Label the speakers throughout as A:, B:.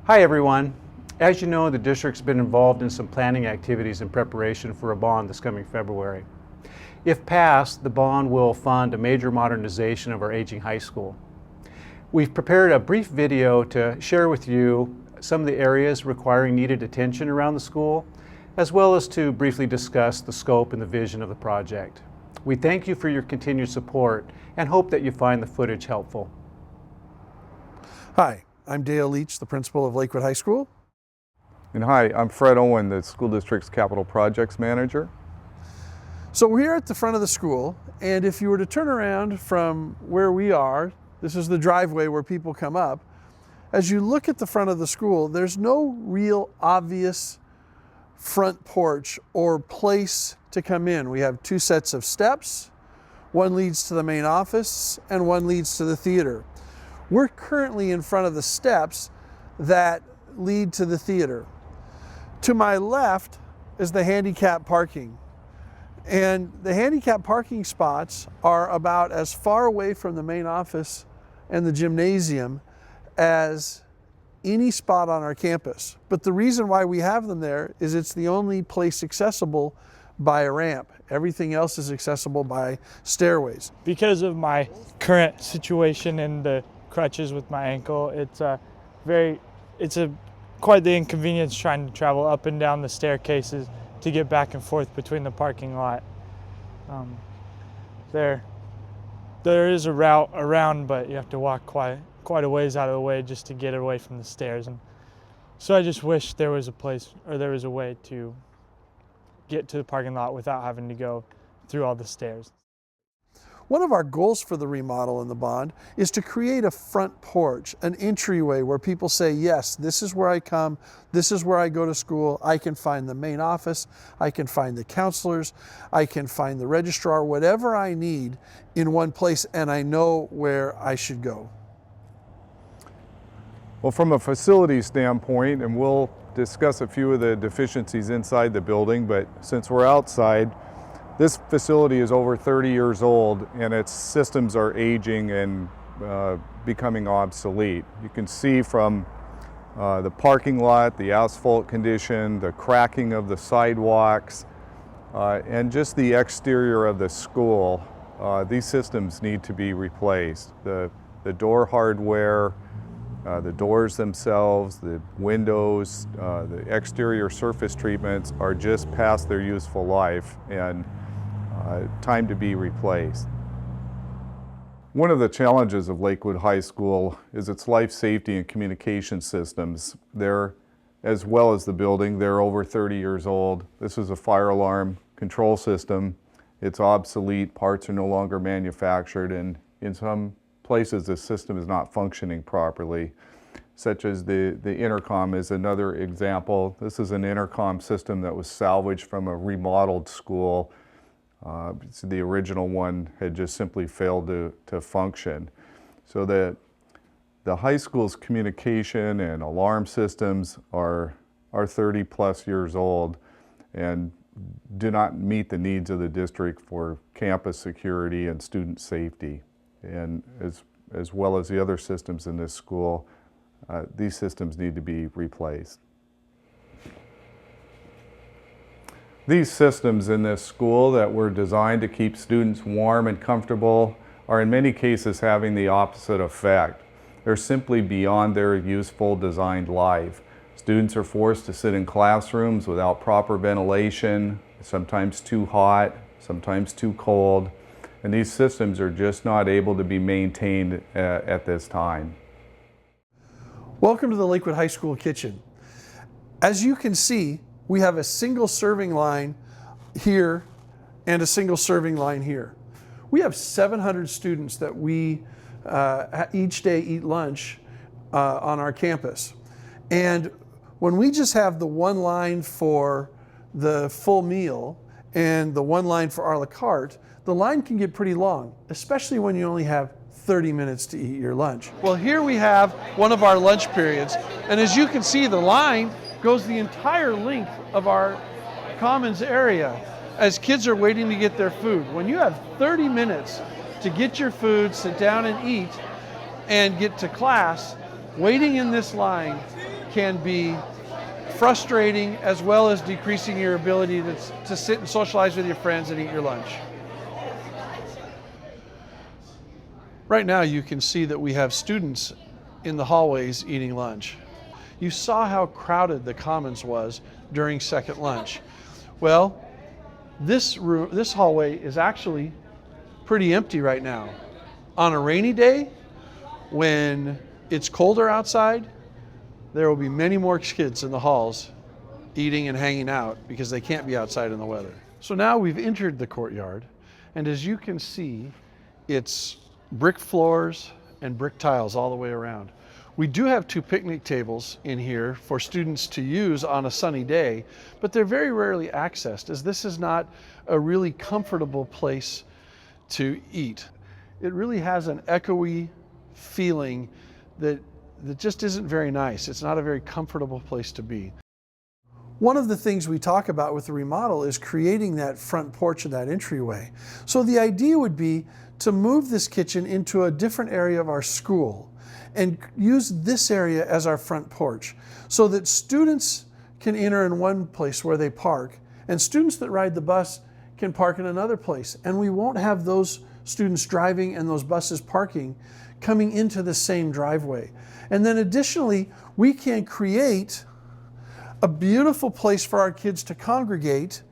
A: Hi everyone. As you know, the district's been involved in some planning activities in preparation for a bond this coming February. If passed, the bond will fund a major modernization of our aging high school. We've prepared a brief video to share with you some of the areas requiring needed attention around the school, as well as to briefly discuss the scope and the vision of the project. We thank you for your continued support and hope that you find the footage helpful.
B: Hi, I'm Dale Leach, the principal of Lakewood High School.
C: And hi, I'm Fred Owen, the school district's capital projects manager.
B: So we're here at the front of the school, and if you were to turn around from where we are, this is the driveway where people come up. As you look at the front of the school, there's no real obvious front porch or place to come in. We have two sets of steps. One leads to the main office and one leads to the theater. We're currently in front of the steps that lead to the theater. To my left is the handicap parking. And the handicap parking spots are about as far away from the main office and the gymnasium as any spot on our campus. But the reason why we have them there is it's the only place accessible by a ramp. Everything else is accessible by stairways.
D: Because of my current situation and the crutches with my ankle, it's quite the inconvenience trying to travel up and down the staircases to get back and forth between the parking lot. There is a route around, but you have to walk quite a ways out of the way just to get away from the stairs. And so I just wish there was a place, or there was a way to get to the parking lot without having to go through all the stairs.
B: One of our goals for the remodel in the bond is to create a front porch, an entryway where people say, yes, this is where I come, this is where I go to school, I can find the main office, I can find the counselors, I can find the registrar, whatever I need in one place, and I know where I should go.
C: Well, from a facility standpoint, and we'll discuss a few of the deficiencies inside the building, but since we're outside, this facility is over 30 years old and its systems are aging and becoming obsolete. You can see from the parking lot, the asphalt condition, the cracking of the sidewalks, and just the exterior of the school. These systems need to be replaced. The door hardware, the doors themselves, the windows, the exterior surface treatments are just past their useful life and time to be replaced. One of the challenges of Lakewood High School is its life safety and communication systems. They're, as well as the building, they're over 30 years old. This is a fire alarm control system. It's obsolete, parts are no longer manufactured, and in some places the system is not functioning properly, such as the intercom is another example. This is an intercom system that was salvaged from a remodeled school. So the original one had just simply failed to function. So the high school's communication and alarm systems are 30 plus years old and do not meet the needs of the district for campus security and student safety. And as well as the other systems in this school, these systems need to be replaced. These systems in this school that were designed to keep students warm and comfortable are in many cases having the opposite effect. They're simply beyond their useful designed life. Students are forced to sit in classrooms without proper ventilation, sometimes too hot, sometimes too cold, and these systems are just not able to be maintained at this time.
B: Welcome to the Lakewood High School kitchen. As you can see, we have a single serving line here and a single serving line here. We have 700 students that we each day eat lunch on our campus. And when we just have the one line for the full meal and the one line for a la carte, the line can get pretty long, especially when you only have 30 minutes to eat your lunch. Well, here we have one of our lunch periods, and as you can see, the line goes the entire length of our commons area as kids are waiting to get their food. When you have 30 minutes to get your food, sit down and eat, and get to class, waiting in this line can be frustrating as well as decreasing your ability to sit and socialize with your friends and eat your lunch. Right now you can see that we have students in the hallways eating lunch. You saw how crowded the Commons was during second lunch. Well, this hallway is actually pretty empty right now. On a rainy day, when it's colder outside, there will be many more kids in the halls eating and hanging out because they can't be outside in the weather. So now we've entered the courtyard, and as you can see, it's brick floors and brick tiles all the way around. We do have 2 picnic tables in here for students to use on a sunny day, but they're very rarely accessed as this is not a really comfortable place to eat. It really has an echoey feeling that just isn't very nice. It's not a very comfortable place to be. One of the things we talk about with the remodel is creating that front porch and that entryway. So the idea would be to move this kitchen into a different area of our school and use this area as our front porch so that students can enter in one place where they park and students that ride the bus can park in another place. And we won't have those students driving and those buses parking coming into the same driveway. And then additionally, we can create a beautiful place for our kids to congregate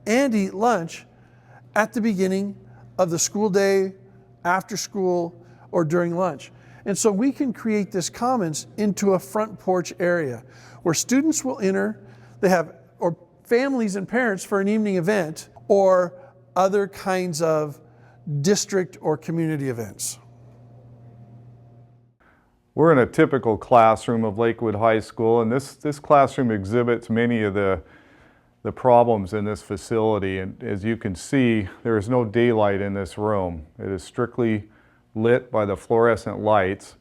B: and eat lunch at the beginning of the school day, after school, or during lunch. And so we can create this commons into a front porch area where students will enter, or families and parents for an evening event, or other kinds of district or community events.
C: We're in a typical classroom of Lakewood High School, and this classroom exhibits many of the problems in this facility. And as you can see, there is no daylight in this room. It is strictly lit by the fluorescent lights.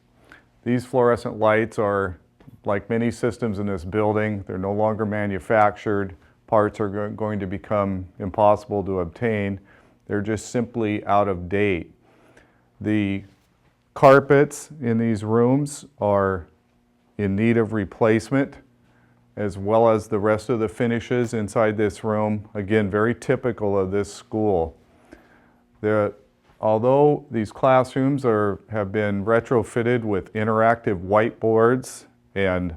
C: These fluorescent lights are, like many systems in this building, they're no longer manufactured. Parts are going to become impossible to obtain. They're just simply out of date. The carpets in these rooms are in need of replacement, as well as the rest of the finishes inside this room. Again, very typical of this school. Although these classrooms have been retrofitted with interactive whiteboards and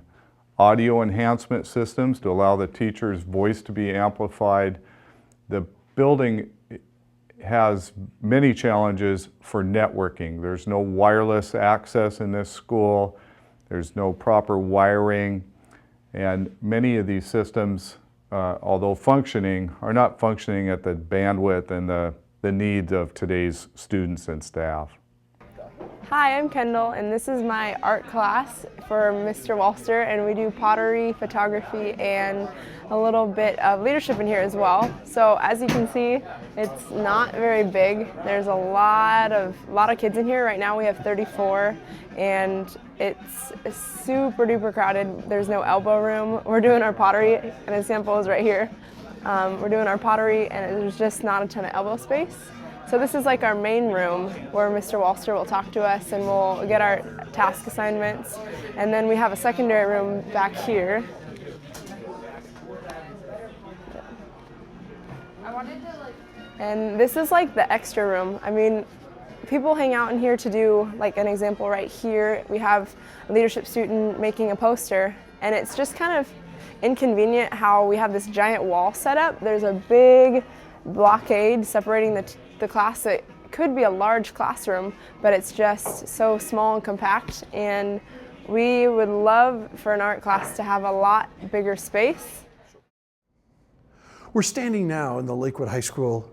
C: audio enhancement systems to allow the teacher's voice to be amplified, the building has many challenges for networking. There's no wireless access in this school. There's no proper wiring. And many of these systems, although functioning, are not functioning at the bandwidth and the needs of today's students and staff.
E: Hi, I'm Kendall, and this is my art class for Mr. Walster, and we do pottery, photography, and a little bit of leadership in here as well. So as you can see, it's not very big. There's a lot of kids in here. Right now we have 34, and it's super duper crowded. There's no elbow room. We're doing our pottery, an example is right here. We're doing our pottery, and there's just not a ton of elbow space. So this is like our main room where Mr. Walster will talk to us and we'll get our task assignments. And then we have a secondary room back here. And this is like the extra room. I mean, people hang out in here to do, like an example right here, we have a leadership student making a poster, and it's just kind of inconvenient how we have this giant wall set up. There's a big blockade separating the class. It could be a large classroom, but it's just so small and compact, and we would love for an art class to have a lot bigger space.
B: We're standing now in the Lakewood High School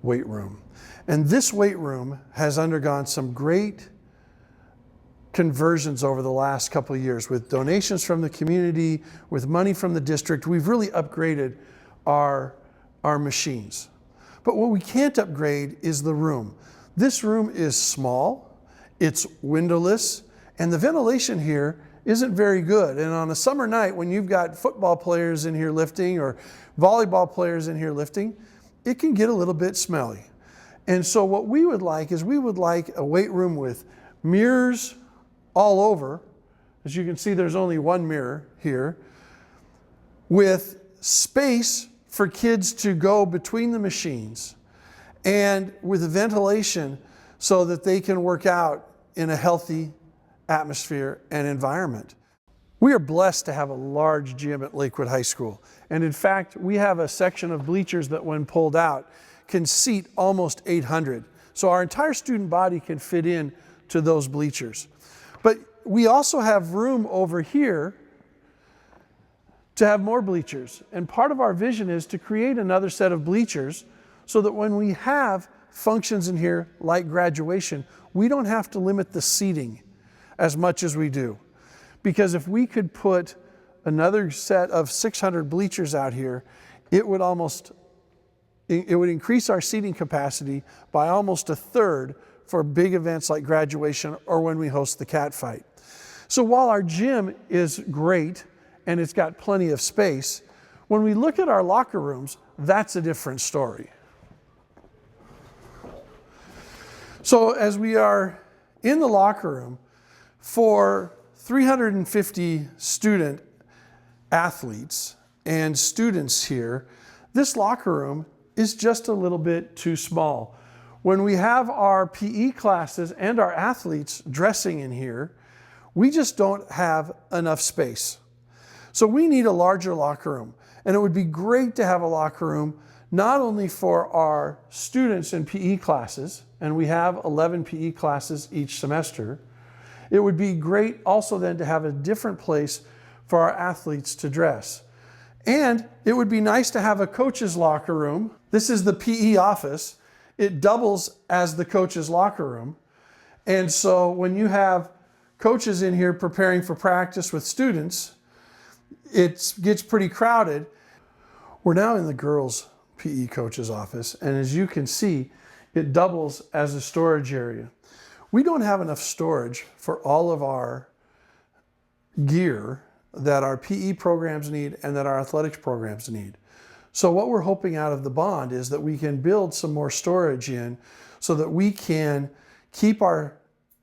B: weight room, and this weight room has undergone some great conversions over the last couple of years with donations from the community, with money from the district. We've really upgraded our machines. But what we can't upgrade is the room. This room is small, it's windowless, and the ventilation here isn't very good. And on a summer night when you've got football players in here lifting or volleyball players in here lifting, it can get a little bit smelly. And so what we would like is a weight room with mirrors all over As you can see, there's only one mirror here, with space for kids to go between the machines and with ventilation so that they can work out in a healthy atmosphere and environment. We are blessed to have a large gym at Lakewood High School. And in fact, we have a section of bleachers that when pulled out can seat almost 800. So our entire student body can fit in to those bleachers. But we also have room over here to have more bleachers. And part of our vision is to create another set of bleachers so that when we have functions in here like graduation, we don't have to limit the seating as much as we do. Because if we could put another set of 600 bleachers out here, it would increase our seating capacity by almost a third for big events like graduation or when we host the cat fight. So while our gym is great and it's got plenty of space, when we look at our locker rooms, that's a different story. So as we are in the locker room, for 350 student athletes and students here, this locker room is just a little bit too small. When we have our PE classes and our athletes dressing in here, we just don't have enough space. So we need a larger locker room. And it would be great to have a locker room not only for our students in PE classes, and we have 11 PE classes each semester. It would be great also then to have a different place for our athletes to dress. And it would be nice to have a coach's locker room. This is the PE office. It doubles as the coach's locker room. And so when you have coaches in here preparing for practice with students, it gets pretty crowded. We're now in the girls' PE coach's office, and as you can see, it doubles as a storage area. We don't have enough storage for all of our gear that our PE programs need and that our athletics programs need. So what we're hoping out of the bond is that we can build some more storage in so that we can keep our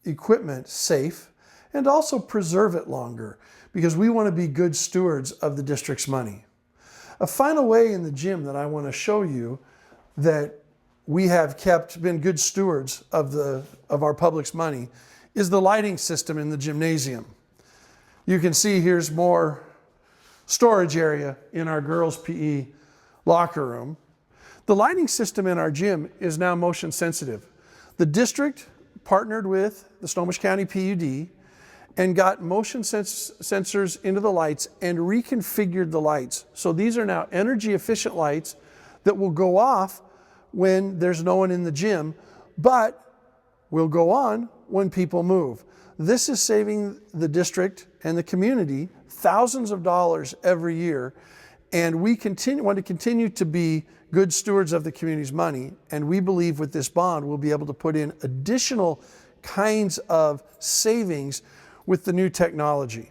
B: equipment safe and also preserve it longer, because we want to be good stewards of the district's money. A final way in the gym that I want to show you that we have been good stewards of our public's money is the lighting system in the gymnasium. You can see here's more storage area in our girls' PE locker room. The lighting system in our gym is now motion sensitive. The district partnered with the Snohomish County PUD and got motion sensors into the lights and reconfigured the lights. So these are now energy efficient lights that will go off when there's no one in the gym, but will go on when people move. This is saving the district and the community thousands of dollars every year, and we want to continue to be good stewards of the community's money, and we believe with this bond we'll be able to put in additional kinds of savings with the new technology.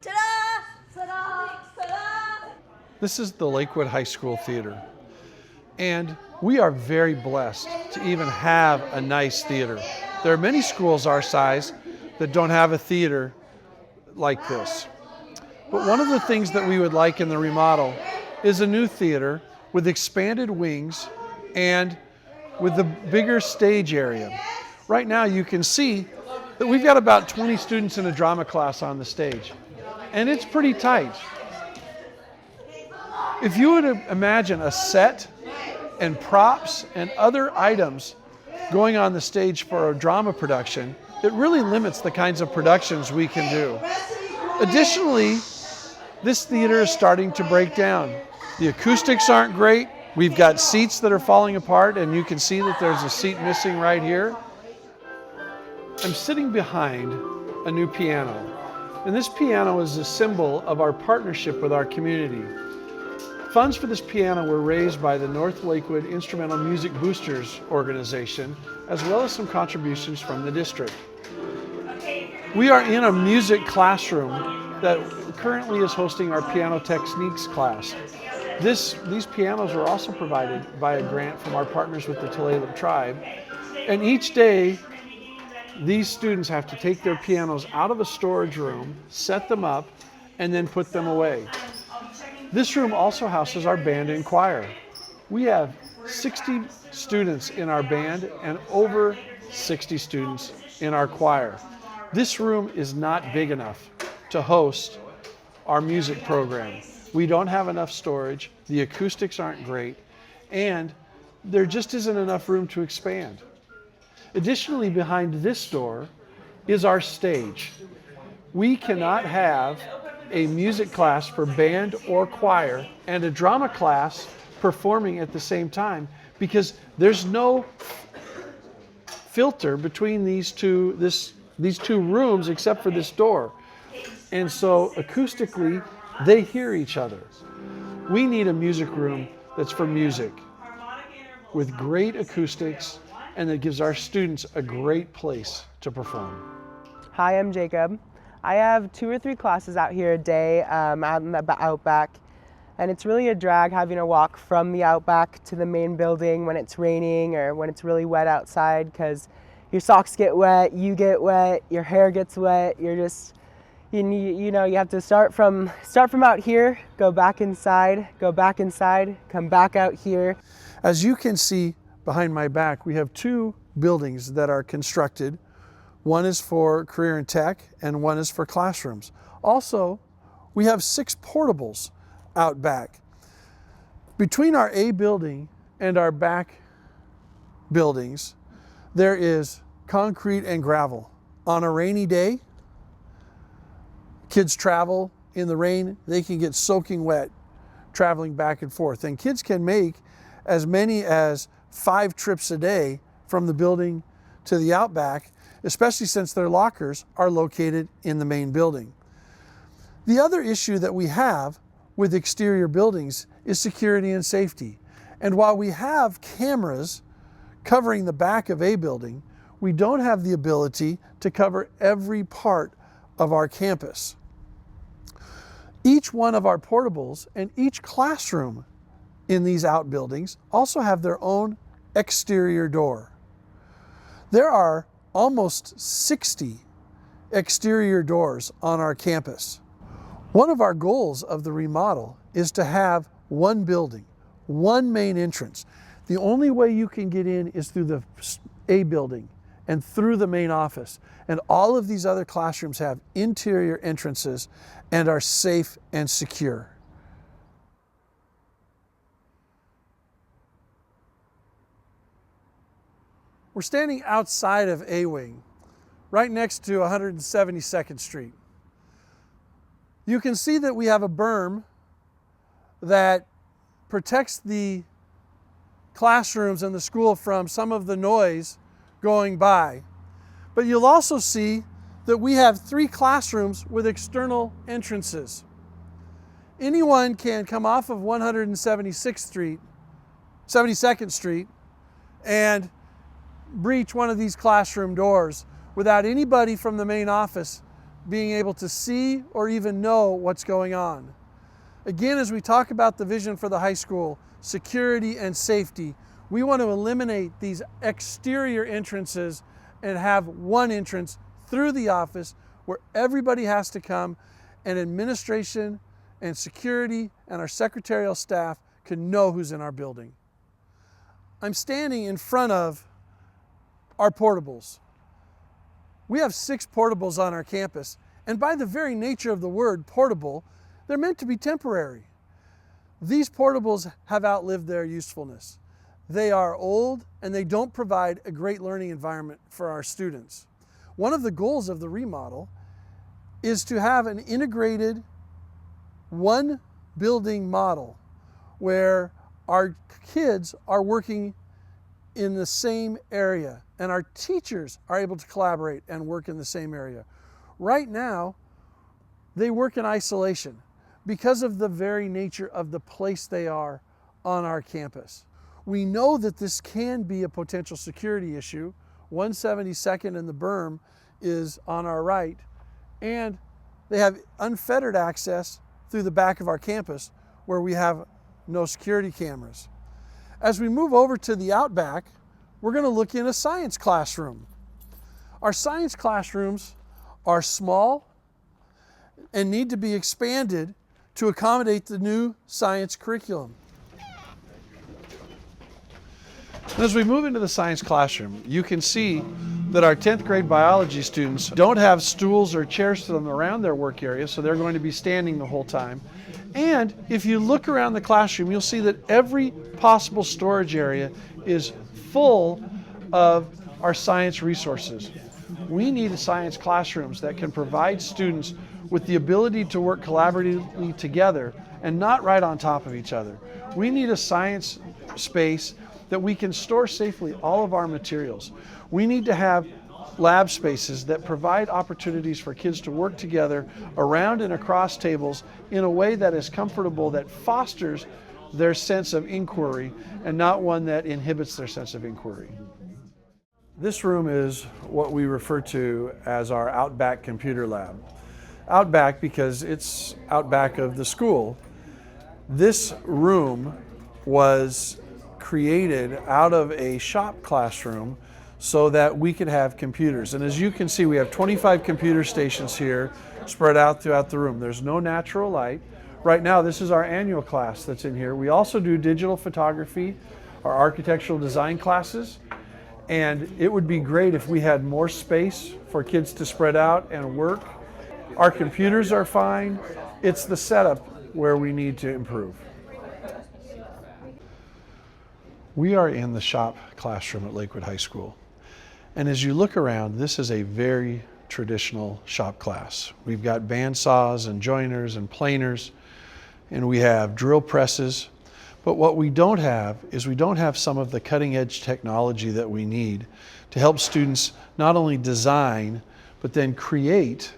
F: Ta-da! Ta-da! Ta-da!
B: This is the Lakewood High School Theater, and we are very blessed to even have a nice theater. There are many schools our size that don't have a theater like this. But one of the things that we would like in the remodel is a new theater with expanded wings and with the bigger stage area. Right now you can see that we've got about 20 students in a drama class on the stage, and it's pretty tight. If you were to imagine a set and props and other items going on the stage for a drama production, it really limits the kinds of productions we can do. Additionally, this theater is starting to break down. The acoustics aren't great. We've got seats that are falling apart, and you can see that there's a seat missing right here. I'm sitting behind a new piano, and this piano is a symbol of our partnership with our community. Funds for this piano were raised by the North Lakewood Instrumental Music Boosters organization, as well as some contributions from the district. We are in a music classroom that currently is hosting our piano techniques class. These pianos were also provided by a grant from our partners with the Tulalip tribe, and each day these students have to take their pianos out of a storage room, set them up, and then put them away. This room also houses our band and choir. We have 60 students in our band and over 60 students in our choir. This room is not big enough to host our music program. We don't have enough storage, the acoustics aren't great, and there just isn't enough room to expand. Additionally, behind this door is our stage. We cannot have a music class for band or choir and a drama class performing at the same time because there's no filter between these two rooms except for this door. And so acoustically, they hear each other. We need a music room that's for music with great acoustics and that gives our students a great place to perform.
G: Hi, I'm Jacob. I have 2 or 3 classes out here a day out in the Outback, and it's really a drag having to walk from the Outback to the main building when it's raining or when it's really wet outside because your socks get wet, you get wet, your hair gets wet. You're just, you have to start from out here, go back inside, come back out here.
B: As you can see behind my back, we have 2 buildings that are constructed. One is for career and tech, and one is for classrooms. Also, we have 6 portables out back. Between our A building and our back buildings, there is concrete and gravel. On a rainy day, kids travel in the rain, they can get soaking wet traveling back and forth. And kids can make as many as 5 trips a day from the building to the Outback, especially since their lockers are located in the main building. The other issue that we have with exterior buildings is security and safety. And while we have cameras covering the back of a building, we don't have the ability to cover every part of our campus. Each one of our portables and each classroom in these outbuildings also have their own exterior door. There are almost 60 exterior doors on our campus. One of our goals of the remodel is to have one building, one main entrance. The only way you can get in is through the A building and through the main office. And all of these other classrooms have interior entrances and are safe and secure. We're standing outside of A-Wing, right next to 172nd Street. You can see that we have a berm that protects the classrooms and the school from some of the noise going by. But you'll also see that we have 3 classrooms with external entrances. Anyone can come off of 72nd Street and breach one of these classroom doors without anybody from the main office being able to see or even know what's going on. Again, as we talk about the vision for the high school, security and safety, we want to eliminate these exterior entrances and have one entrance through the office where everybody has to come, and administration and security and our secretarial staff can know who's in our building. I'm standing in front of our portables. We have 6 portables on our campus, and by the very nature of the word portable, they're meant to be temporary. These portables have outlived their usefulness. They are old and they don't provide a great learning environment for our students. One of the goals of the remodel is to have an integrated one building model where our kids are working in the same area and our teachers are able to collaborate and work in the same area. Right now, they work in isolation because of the very nature of the place they are on our campus. We know that this can be a potential security issue. 172nd and the berm is on our right, and they have unfettered access through the back of our campus where we have no security cameras. As we move over to the Outback, we're going to look in a science classroom. Our science classrooms are small and need to be expanded to accommodate the new science curriculum. As we move into the science classroom, you can see that our 10th grade biology students don't have stools or chairs to them around their work area, so they're going to be standing the whole time. And if you look around the classroom, you'll see that every possible storage area is full of our science resources. We need science classrooms that can provide students with the ability to work collaboratively together and not right on top of each other. We need a science space that we can store safely all of our materials. We need to have lab spaces that provide opportunities for kids to work together around and across tables in a way that is comfortable, that fosters their sense of inquiry and not one that inhibits their sense of inquiry. This room is what we refer to as our Outback computer lab. Outback because it's out back of the school. This room was created out of a shop classroom so that we could have computers. And as you can see, we have 25 computer stations here spread out throughout the room. There's no natural light. Right now, this is our annual class that's in here. We also do digital photography, our architectural design classes, and it would be great if we had more space for kids to spread out and work. Our computers are fine. It's the setup where we need to improve. We are in the shop classroom at Lakewood High School. And as you look around, this is a very traditional shop class. We've got bandsaws and joiners and planers, and we have drill presses. But what we don't have is we don't have some of the cutting edge technology that we need to help students not only design, but then create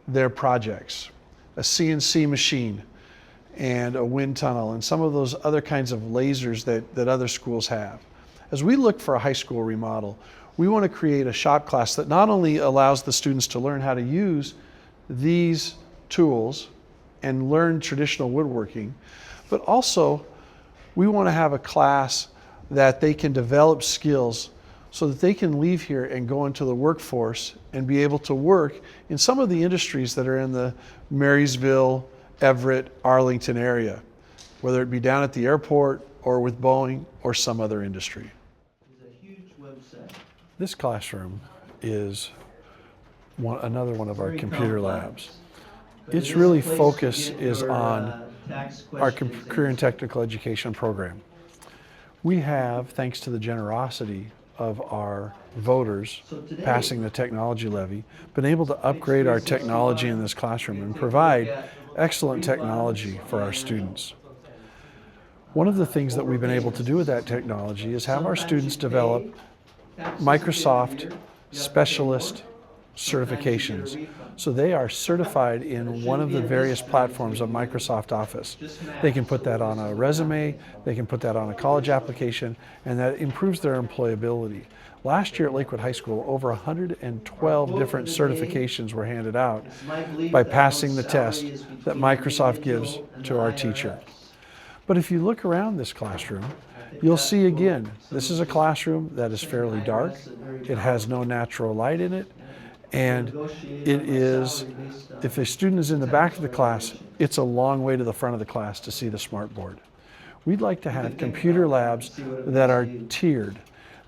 B: their projects. A CNC machine, and a wind tunnel, and some of those other kinds of lasers that other schools have. As we look for a high school remodel, we want to create a shop class that not only allows the students to learn how to use these tools and learn traditional woodworking, but also we want to have a class that they can develop skills so that they can leave here and go into the workforce and be able to work in some of the industries that are in the Marysville, Everett, Arlington area, whether it be down at the airport or with Boeing or some other industry. This classroom is another one of our computer labs. Its really focus is on our career and technical education program. We have, thanks to the generosity of our voters passing the technology levy, been able to upgrade our technology in this classroom and provide excellent technology for our students. One of the things that we've been able to do with that technology is have our students develop Microsoft specialist certifications. So they are certified in one of the various platforms of Microsoft Office. They can put that on a resume, they can put that on a college application, and that improves their employability. Last year at Lakewood High School, over 112 different certifications were handed out by passing the test that Microsoft gives to our teacher. But if you look around this classroom, you'll see again, this is a classroom that is fairly dark. It has no natural light in it. And it is, if a student is in the back of the class, it's a long way to the front of the class to see the smartboard. We'd like to have computer labs that are tiered,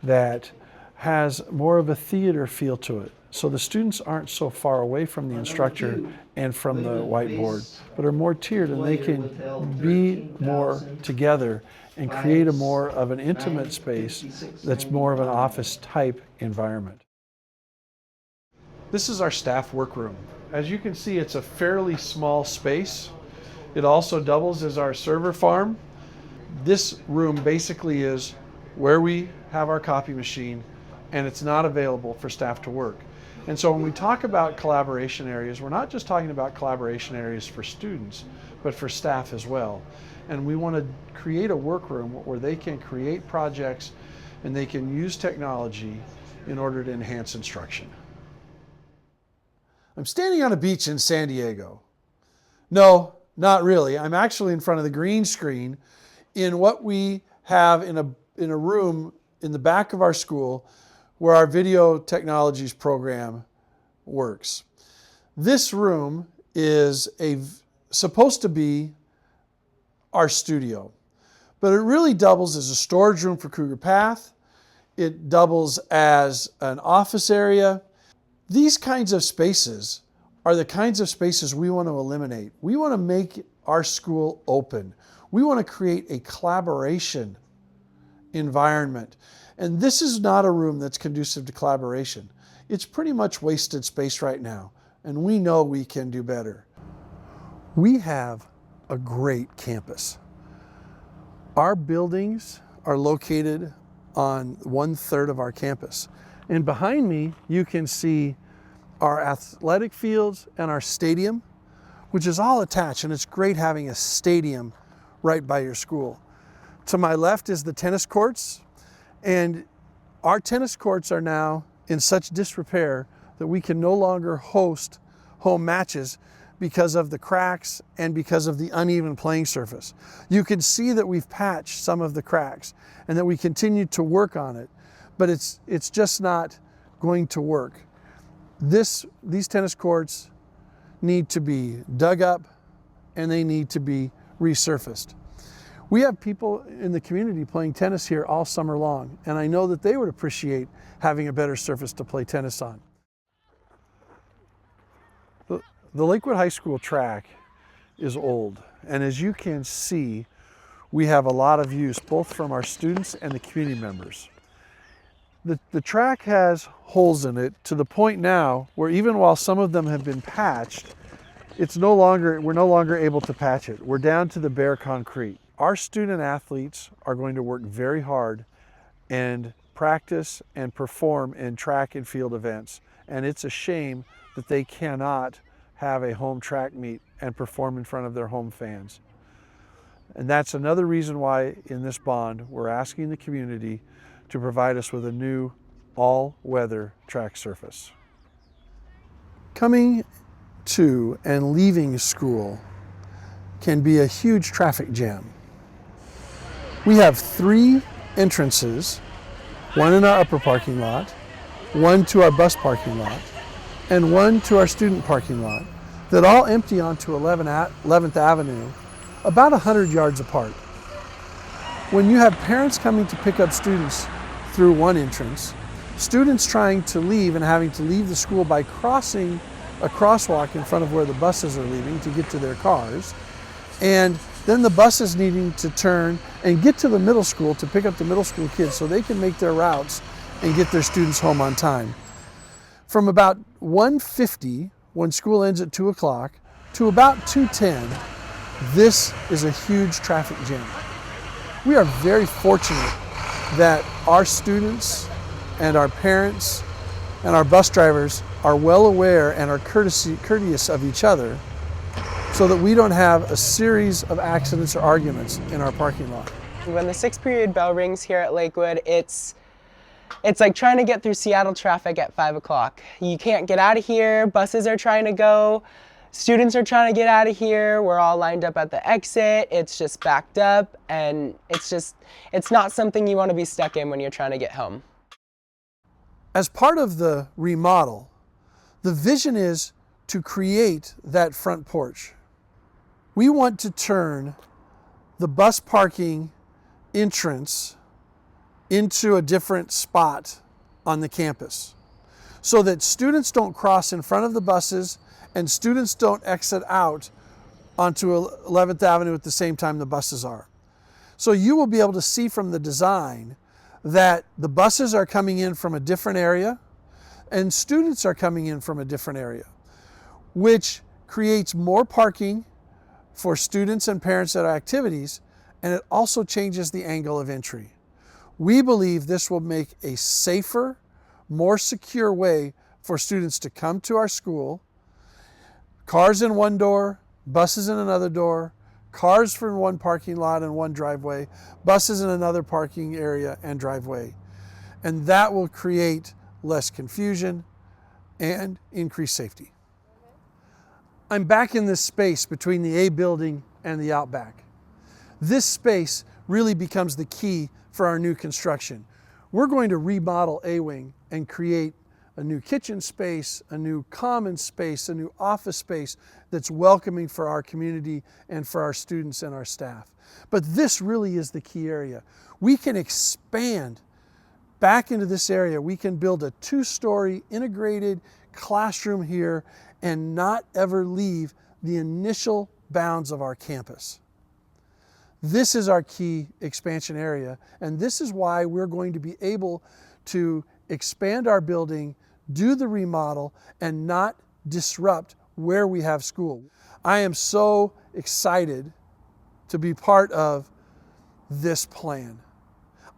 B: that has more of a theater feel to it. So the students aren't so far away from the instructor and from the whiteboard, but are more tiered, and they can be more together and create a more of an intimate space that's more of an office type environment. This is our staff workroom. As you can see, it's a fairly small space. It also doubles as our server farm. This room basically is where we have our copy machine, and it's not available for staff to work. And so when we talk about collaboration areas, we're not just talking about collaboration areas for students, but for staff as well. And we want to create a workroom where they can create projects and they can use technology in order to enhance instruction. I'm standing on a beach in San Diego. No, not really. I'm actually in front of the green screen in what we have in a room in the back of our school where our video technologies program works. This room is supposed to be our studio, but it really doubles as a storage room for Cougar Path. It doubles as an office area. These kinds of spaces are the kinds of spaces we want to eliminate. We want to make our school open. We want to create a collaboration environment. And this is not a room that's conducive to collaboration. It's pretty much wasted space right now, and we know we can do better. We have a great campus. Our buildings are located on 1/3 of our campus. And behind me, you can see our athletic fields and our stadium, which is all attached, and it's great having a stadium right by your school. To my left is the tennis courts, and our tennis courts are now in such disrepair that we can no longer host home matches because of the cracks and because of the uneven playing surface. You can see that we've patched some of the cracks and that we continue to work on it, but it's just not going to work. These tennis courts need to be dug up and they need to be resurfaced. We have people in the community playing tennis here all summer long, and I know that they would appreciate having a better surface to play tennis on. The Lakewood High School track is old, and as you can see, we have a lot of use both from our students and the community members. The track has holes in it to the point now where even while some of them have been patched, we're no longer able to patch it. We're down to the bare concrete. Our student athletes are going to work very hard and practice and perform in track and field events, and it's a shame that they cannot have a home track meet and perform in front of their home fans. And that's another reason why in this bond we're asking the community to provide us with a new all-weather track surface. Coming to and leaving school can be a huge traffic jam. We have 3 entrances, one in our upper parking lot, one to our bus parking lot, and one to our student parking lot that all empty onto 11th Avenue about 100 yards apart. When you have parents coming to pick up students through one entrance, students trying to leave and having to leave the school by crossing a crosswalk in front of where the buses are leaving to get to their cars, and then the buses needing to turn and get to the middle school to pick up the middle school kids so they can make their routes and get their students home on time. From about 1:50, when school ends at 2 o'clock, to about 2:10, this is a huge traffic jam. We are very fortunate that our students and our parents and our bus drivers are well aware and are courteous of each other so that we don't have a series of accidents or arguments in our parking lot.
G: When the 6th period bell rings here at Lakewood, it's like trying to get through Seattle traffic at 5 o'clock. You can't get out of here, buses are trying to go, students are trying to get out of here, we're all lined up at the exit, it's just backed up, and it's not something you want to be stuck in when you're trying to get home.
B: As part of the remodel, the vision is to create that front porch. We want to turn the bus parking entrance into a different spot on the campus so that students don't cross in front of the buses and students don't exit out onto 11th Avenue at the same time the buses are. So you will be able to see from the design that the buses are coming in from a different area and students are coming in from a different area, which creates more parking for students and parents at our activities, and it also changes the angle of entry. We believe this will make a safer, more secure way for students to come to our school. Cars in one door, buses in another door, cars from one parking lot and one driveway, buses in another parking area and driveway. And that will create less confusion and increase safety. I'm back in this space between the A building and the Outback. This space really becomes the key for our new construction. We're going to remodel A Wing and create a new kitchen space, a new common space, a new office space that's welcoming for our community and for our students and our staff. But this really is the key area. We can expand back into this area. We can build a 2-story integrated classroom here and not ever leave the initial bounds of our campus. This is our key expansion area, and this is why we're going to be able to expand our building, do the remodel, and not disrupt where we have school. I am so excited to be part of this plan.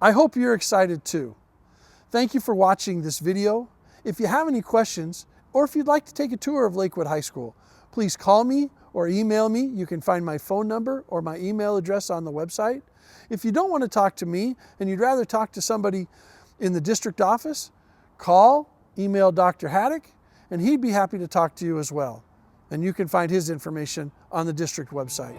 B: I hope you're excited too. Thank you for watching this video. If you have any questions, or if you'd like to take a tour of Lakewood High School, please call me or email me. You can find my phone number or my email address on the website. If you don't want to talk to me and you'd rather talk to somebody in the district office, email Dr. Haddock, and he'd be happy to talk to you as well. And you can find his information on the district website.